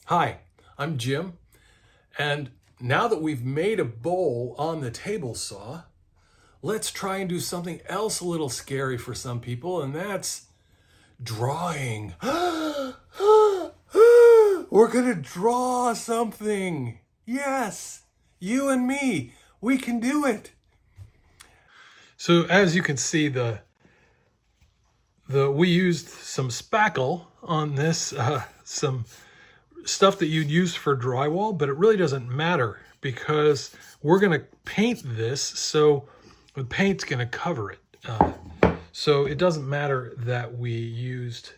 Hi, I'm Jim, and now that we've made a bowl on the table saw, let's try and do something else a little scary for some people, and that's drawing. We're gonna draw something. Yes, you and me, we can do it. So as you can see, we used some spackle on this, some stuff that you'd use for drywall, but it really doesn't matter because we're going to paint this, so the paint's going to cover it. So it doesn't matter that we used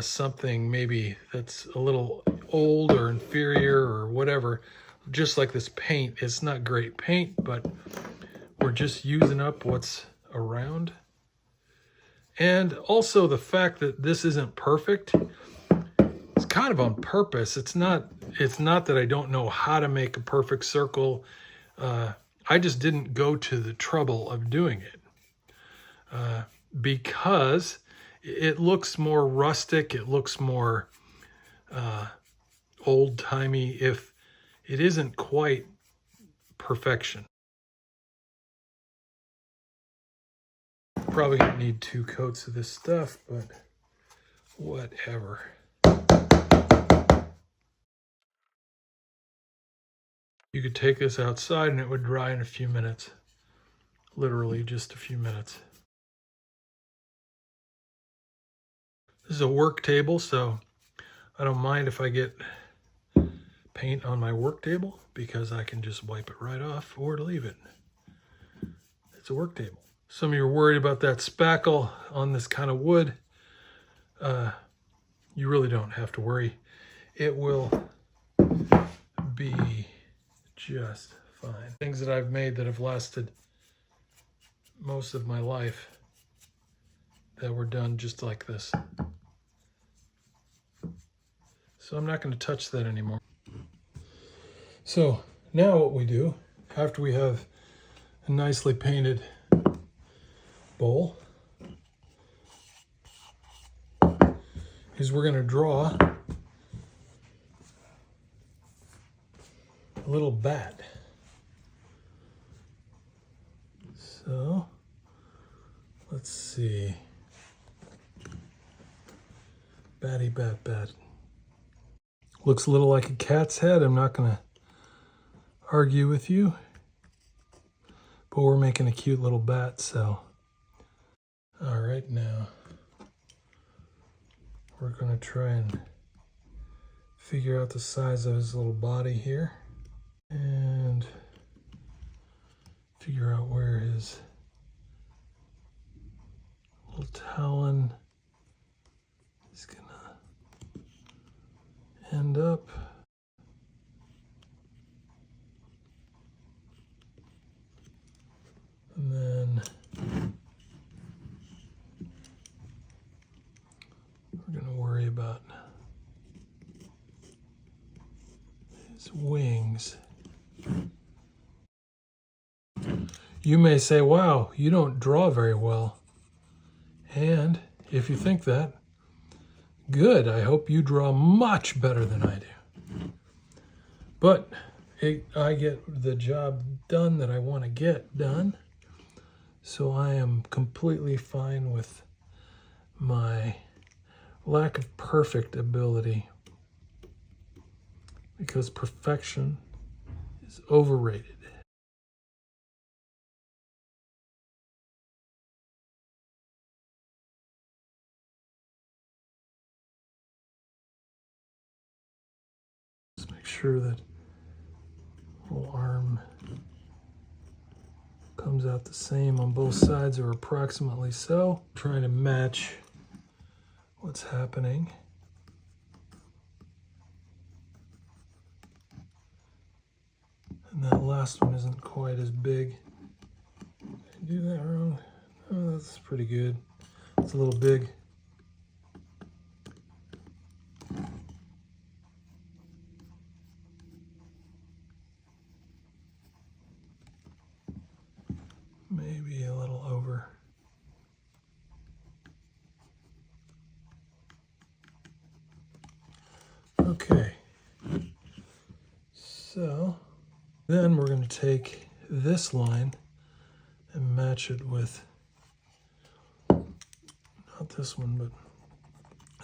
something maybe that's a little old or inferior or whatever. Just like this paint, it's not great paint, but we're just using up what's around. And also the fact that this isn't perfect, it's kind of on purpose. It's not that I don't know how to make a perfect circle. I just didn't go to the trouble of doing it because it looks more rustic. It looks more old-timey if it isn't quite perfection. Probably gonna need 2 coats of this stuff, but whatever. You could take this outside and it would dry in a few minutes. Literally just a few minutes. This is a work table, so I don't mind if I get paint on my work table because I can just wipe it right off or leave it. It's a work table. Some of you are worried about that spackle on this kind of wood. You really don't have to worry. It will be just fine. Things that I've made that have lasted most of my life that were done just like this. So I'm not going to touch that anymore. So now what we do, after we have a nicely painted bowl, is we're going to draw a little bat. So let's see. Batty bat bat. Looks a little like a cat's head. I'm not going to argue with you. But we're making a cute little bat, so. All right, now we're going to try and figure out the size of his little body here. And figure out where his little talon is going to end up. And then we're going to worry about his wings. You may say, wow, you don't draw very well. And if you think that, good. I hope you draw much better than I do. But I get the job done that I want to get done. So I am completely fine with my lack of perfect ability because perfection is overrated. Let's make sure that little arm comes out the same on both sides or approximately so. Trying to match what's happening. And that last one isn't quite as big. Did I do that wrong? Oh, that's pretty good. It's a little big. Maybe a little over. All Okay, so then we're going to take this line and match it with, not this one, but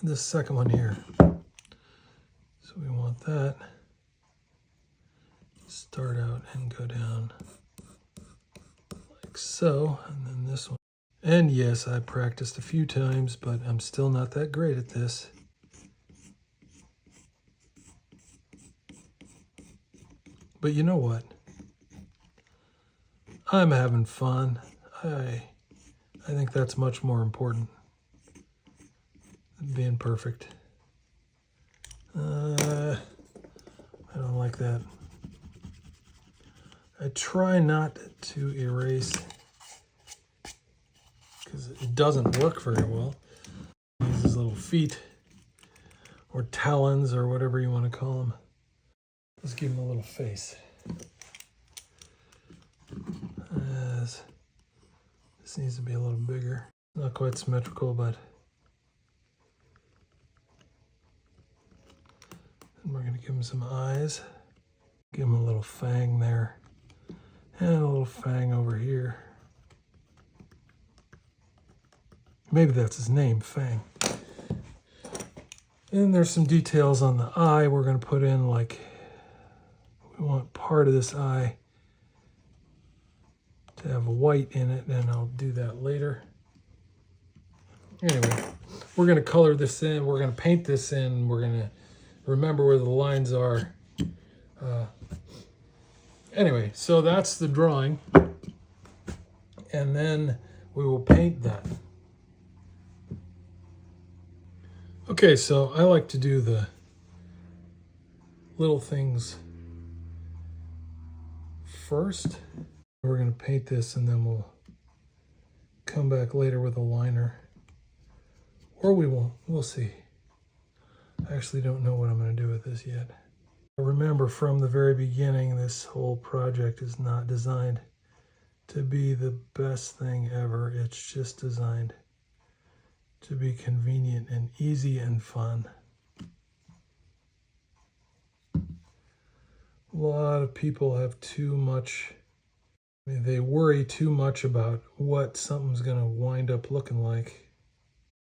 this second one here. So we want that, start out and go down like so, and then this one. And yes, I practiced a few times, but I'm still not that great at this. But you know what? I'm having fun. I think that's much more important than being perfect. I don't like that. I try not to erase because it doesn't work very well. Use his little feet or talons or whatever you want to call them. Let's give him a little face. This needs to be a little bigger. Not quite symmetrical, but and we're going to give him some eyes. Give him a little fang there. And a little fang over here. Maybe that's his name, Fang. And there's some details on the eye we're going to put in, like we want part of this eye to have white in it, and I'll do that later. Anyway, we're going to color this in, we're going to paint this in, we're going to remember where the lines are. Anyway, so that's the drawing, and then we will paint that. Okay, so I like to do the little things first. We're going to paint this, and then we'll come back later with a liner. Or we won't. We'll see. I actually don't know what I'm going to do with this yet. Remember, from the very beginning, this whole project is not designed to be the best thing ever. It's just designed to be convenient and easy and fun. A lot of people have too much, they worry too much about what something's going to wind up looking like,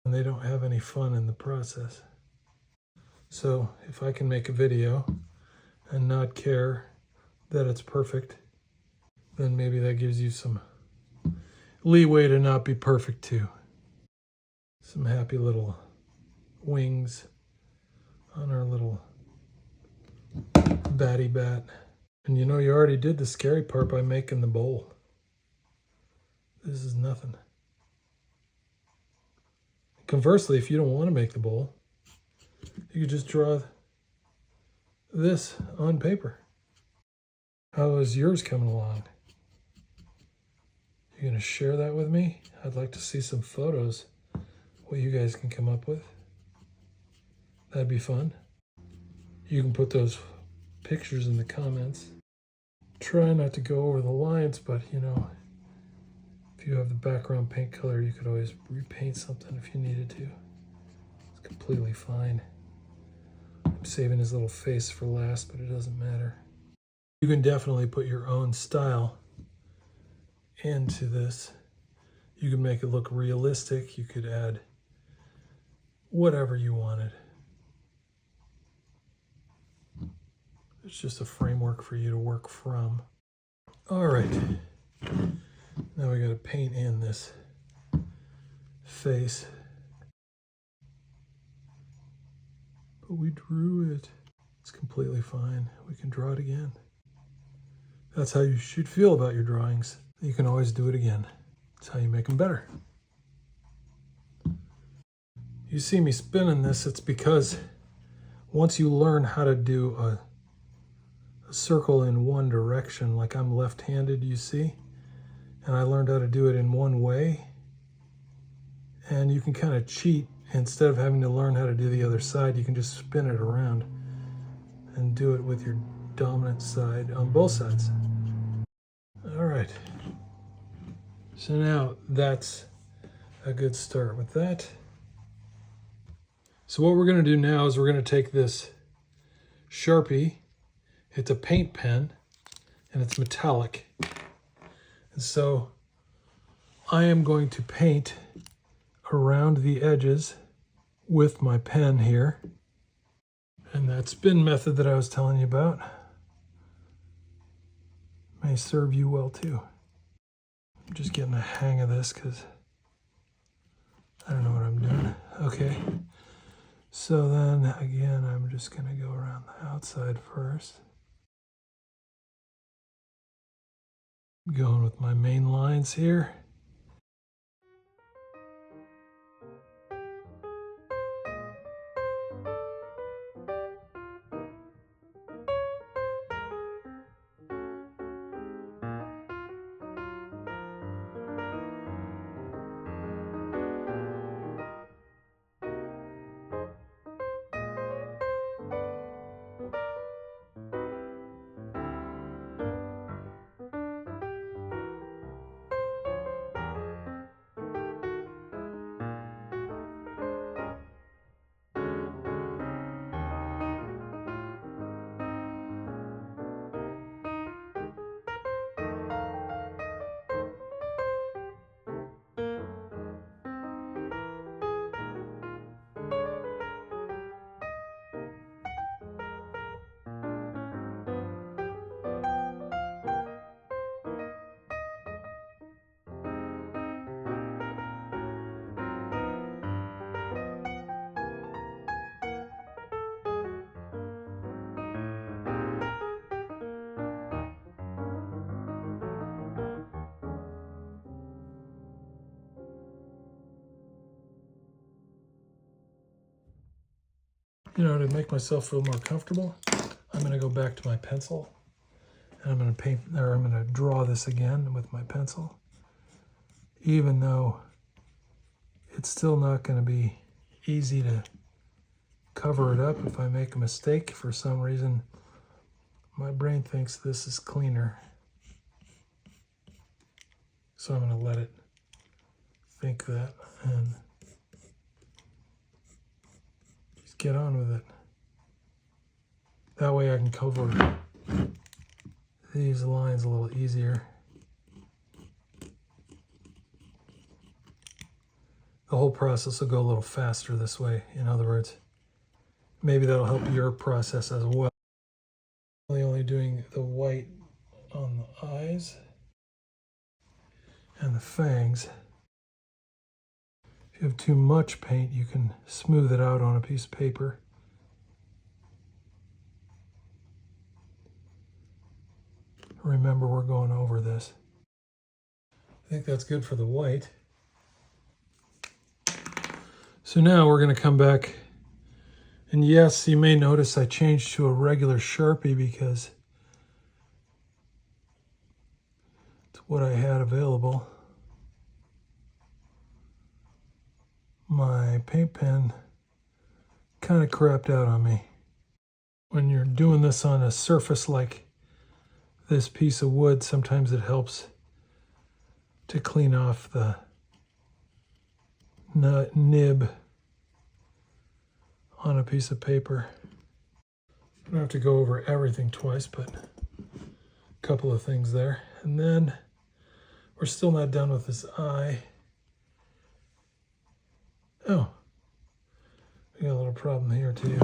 and they don't have any fun in the process. So if I can make a video and not care that it's perfect, then maybe that gives you some leeway to not be perfect too. Some happy little wings on our little batty bat. And you know, you already did the scary part by making the bowl. This is nothing. Conversely, if you don't want to make the bowl, you could just draw this on paper. How is yours coming along? You gonna share that with me? I'd like to see some photos, what you guys can come up with. That'd be fun. You can put those pictures in the comments. Try not to go over the lines, but you know, if you have the background paint color, you could always repaint something if you needed to. It's completely fine. I'm saving his little face for last, but it doesn't matter. You can definitely put your own style into this. You can make it look realistic. You could add whatever you wanted. It's just a framework for you to work from. All right. Now we got to paint in this face. But we drew it. It's completely fine. We can draw it again. That's how you should feel about your drawings. You can always do it again. It's how you make them better. You see me spinning this, it's because once you learn how to do a circle in one direction, like I'm left-handed, you see, and I learned how to do it in one way, and you can kind of cheat. Instead of having to learn how to do the other side, you can just spin it around and do it with your dominant side on both sides. All right. So now that's a good start with that. So what we're going to do now is we're going to take this Sharpie. It's a paint pen, and it's metallic. And so I am going to paint around the edges with my pen here. And that spin method that I was telling you about may serve you well too. I'm just getting the hang of this because I don't know what I'm doing. Okay. So then again, I'm just going to go around the outside first. Going with my main lines here. You know, to make myself feel more comfortable, I'm going to go back to my pencil and I'm going to paint, or I'm going to draw this again with my pencil, even though it's still not going to be easy to cover it up if I make a mistake. For some reason, my brain thinks this is cleaner. So I'm going to let it think that and just get on with it. That way I can cover these lines a little easier. The whole process will go a little faster this way, in other words. Maybe that'll help your process as well. Only doing the white on the eyes and the fangs. If you have too much paint, you can smooth it out on a piece of paper. Remember, we're going over this. I think that's good for the white. So now we're going to come back, and yes, you may notice I changed to a regular Sharpie because it's what I had available. My paint pen kind of crapped out on me. When you're doing this on a surface like this piece of wood, sometimes it helps to clean off the nib on a piece of paper. I don't have to go over everything twice, but a couple of things there. And then we're still not done with this eye. Oh, we got a little problem here too.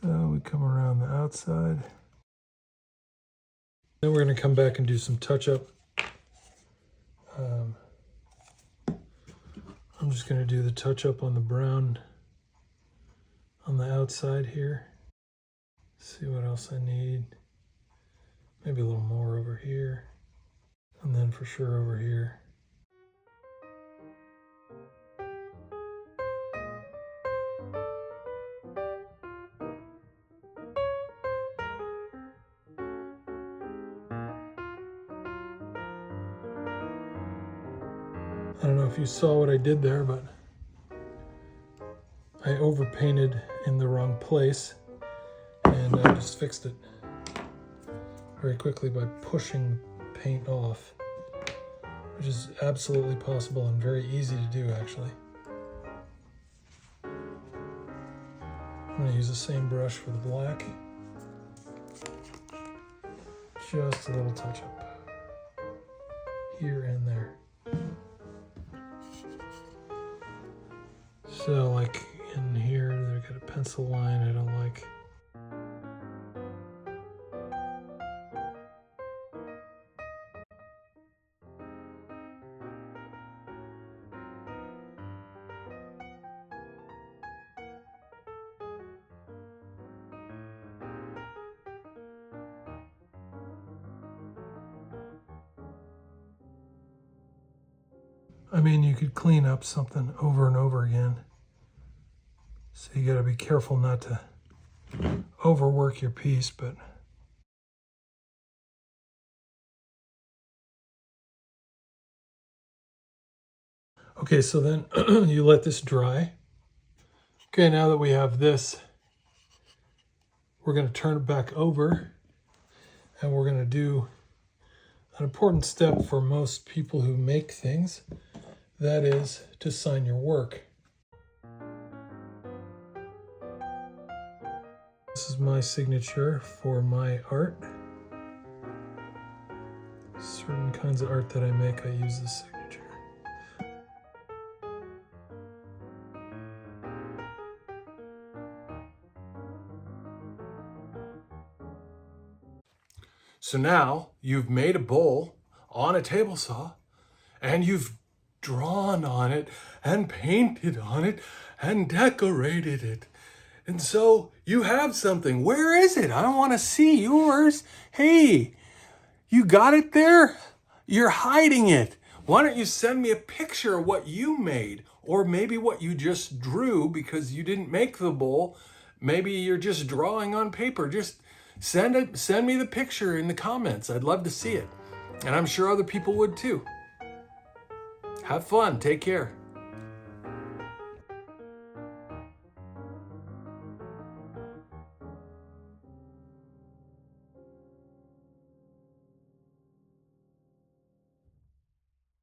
So we come around the outside. Then we're going to come back and do some touch-up. I'm just going to do the touch-up on the brown on the outside here. See what else I need. Maybe a little more over here. And then for sure over here. I don't know if you saw what I did there, but I overpainted in the wrong place, and I just fixed it very quickly by pushing paint off, which is absolutely possible and very easy to do, actually. I'm going to use the same brush for the black. Just a little touch up here and there. So like in here, they've got a pencil line I don't like. I mean, you could clean up something over and over again. So you got to be careful not to overwork your piece, but okay, so then you let this dry. Okay, now that we have this, we're going to turn it back over and we're going to do an important step for most people who make things. That is to sign your work. This is my signature for my art. Certain kinds of art that I make, I use this signature. So now you've made a bowl on a table saw and you've drawn on it and painted on it and decorated it. And so you have something. Where is it? I want to see yours. Hey, you got it there? You're hiding it. Why don't you send me a picture of what you made, or maybe what you just drew because you didn't make the bowl. Maybe you're just drawing on paper. Just send me the picture in the comments. I'd love to see it. And I'm sure other people would too. Have fun. Take care.